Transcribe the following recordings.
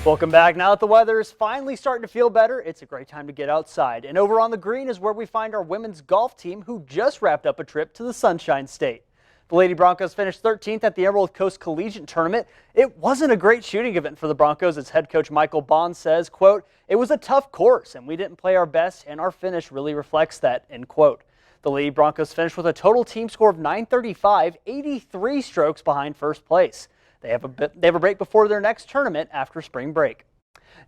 Welcome back. Now that the weather is finally starting to feel better, it's a great time to get outside. And over on the green is where we find our women's golf team, who just wrapped up a trip to the Sunshine State. The Lady Broncos finished 13th at the Emerald Coast Collegiate Tournament. It wasn't a great shooting event for the Broncos, as head coach Michael Bond says, quote, "It was a tough course and we didn't play our best, and our finish really reflects that," end quote. The Lady Broncos finished with a total team score of 935, 83 strokes behind first place. They have a break before their next tournament after spring break.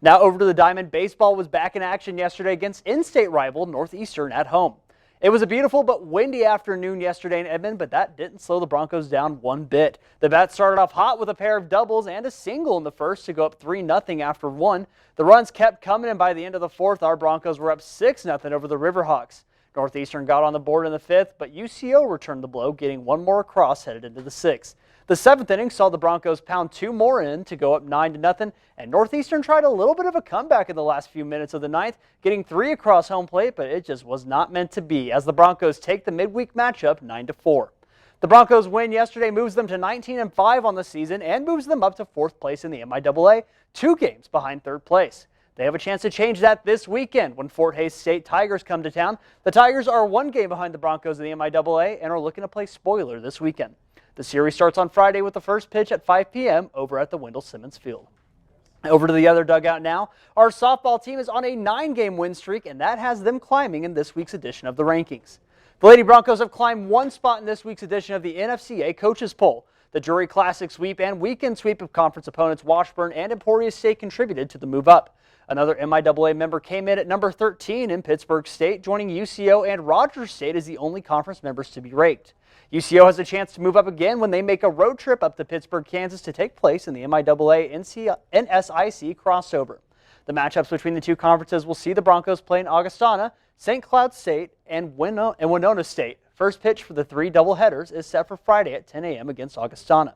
Now over to the Diamond. Baseball was back in action yesterday against in-state rival Northeastern at home. It was a beautiful but windy afternoon yesterday in Edmond, but that didn't slow the Broncos down one bit. The Bats started off hot with a pair of doubles and a single in the first to go up 3-0 after one. The runs kept coming, and by the end of the fourth, our Broncos were up 6-0 over the Riverhawks. Northeastern got on the board in the fifth, but UCO returned the blow, getting one more across headed into the sixth. The seventh inning saw the Broncos pound two more in to go up 9-0, and Northeastern tried a little bit of a comeback in the last few minutes of the ninth, getting three across home plate, but it just was not meant to be, as the Broncos take the midweek matchup 9-4. The Broncos win yesterday moves them to 19-5 on the season and moves them up to fourth place in the MIAA, 2 games behind third place. They have a chance to change that this weekend when Fort Hays State Tigers come to town. The Tigers are 1 game behind the Broncos in the MIAA and are looking to play spoiler this weekend. The series starts on Friday with the first pitch at 5 p.m. over at the Wendell Simmons Field. Over to the other dugout now. Our softball team is on a 9-game win streak, and that has them climbing in this week's edition of the rankings. The Lady Broncos have climbed 1 spot in this week's edition of the NFCA Coaches Poll. The Jury Classic sweep and weekend sweep of conference opponents Washburn and Emporia State contributed to the move up. Another MIAA member came in at number 13 in Pittsburgh State, joining UCO and Rogers State as the only conference members to be raked. UCO has a chance to move up again when they make a road trip up to Pittsburgh, Kansas to take place in the MIAA NSIC crossover. The matchups between the two conferences will see the Broncos play in Augustana, St. Cloud State, and Winona State. First pitch for the 3 doubleheaders is set for Friday at 10 a.m. against Augustana.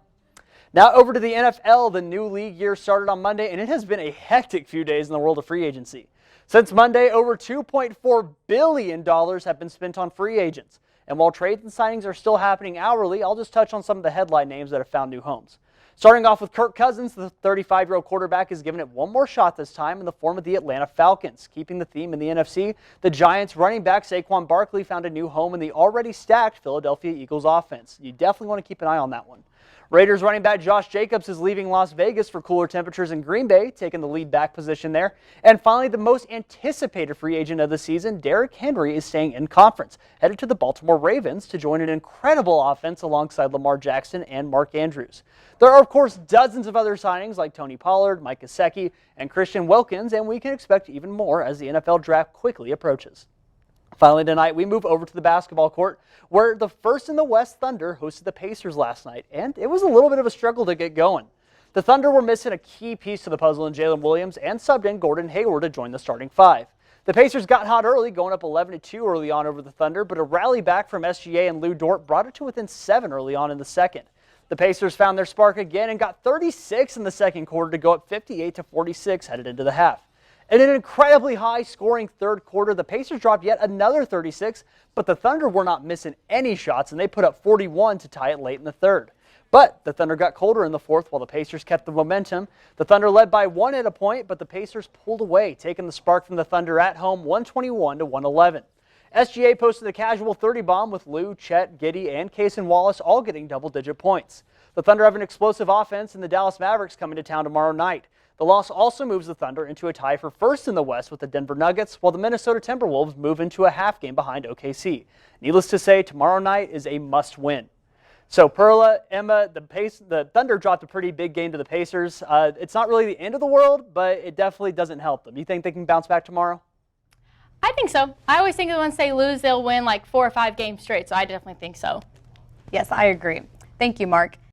Now over to the NFL. The new league year started on Monday, and it has been a hectic few days in the world of free agency. Since Monday, over $2.4 billion have been spent on free agents. And while trades and signings are still happening hourly, I'll just touch on some of the headline names that have found new homes. Starting off with Kirk Cousins, the 35-year-old quarterback is giving it one more shot this time in the form of the Atlanta Falcons. Keeping the theme in the NFC, the Giants running back Saquon Barkley found a new home in the already stacked Philadelphia Eagles offense. You definitely want to keep an eye on that one. Raiders running back Josh Jacobs is leaving Las Vegas for cooler temperatures in Green Bay, taking the lead back position there. And finally, the most anticipated free agent of the season, Derrick Henry, is staying in conference, headed to the Baltimore Ravens to join an incredible offense alongside Lamar Jackson and Mark Andrews. There are, of course, dozens of other signings like Tony Pollard, Mike Gesicki, and Christian Wilkins, and we can expect even more as the NFL draft quickly approaches. Finally tonight, we move over to the basketball court, where the first in the West Thunder hosted the Pacers last night, and it was a little bit of a struggle to get going. The Thunder were missing a key piece to the puzzle in Jalen Williams and subbed in Gordon Hayward to join the starting 5. The Pacers got hot early, going up 11-2 early on over the Thunder, but a rally back from SGA and Lou Dort brought it to within 7 early on in the second. The Pacers found their spark again and got 36 in the second quarter to go up 58-46 headed into the half. In an incredibly high-scoring third quarter, the Pacers dropped yet another 36, but the Thunder were not missing any shots, and they put up 41 to tie it late in the third. But the Thunder got colder in the fourth while the Pacers kept the momentum. The Thunder led by 1 at a point, but the Pacers pulled away, taking the spark from the Thunder at home 121-111. SGA posted a casual 30 bomb with Lou, Chet, Giddey, and Cason Wallace all getting double-digit points. The Thunder have an explosive offense, and the Dallas Mavericks coming to town tomorrow night. The loss also moves the Thunder into a tie for first in the West with the Denver Nuggets, while the Minnesota Timberwolves move into a half game behind OKC. Needless to say, tomorrow night is a must-win. So Perla, Emma, the Thunder dropped a pretty big game to the Pacers. It's not really the end of the world, but it definitely doesn't help them. You think they can bounce back tomorrow? I think so. I always think that once they lose, they'll win like 4 or 5 games straight, so I definitely think so. Yes, I agree. Thank you, Mark.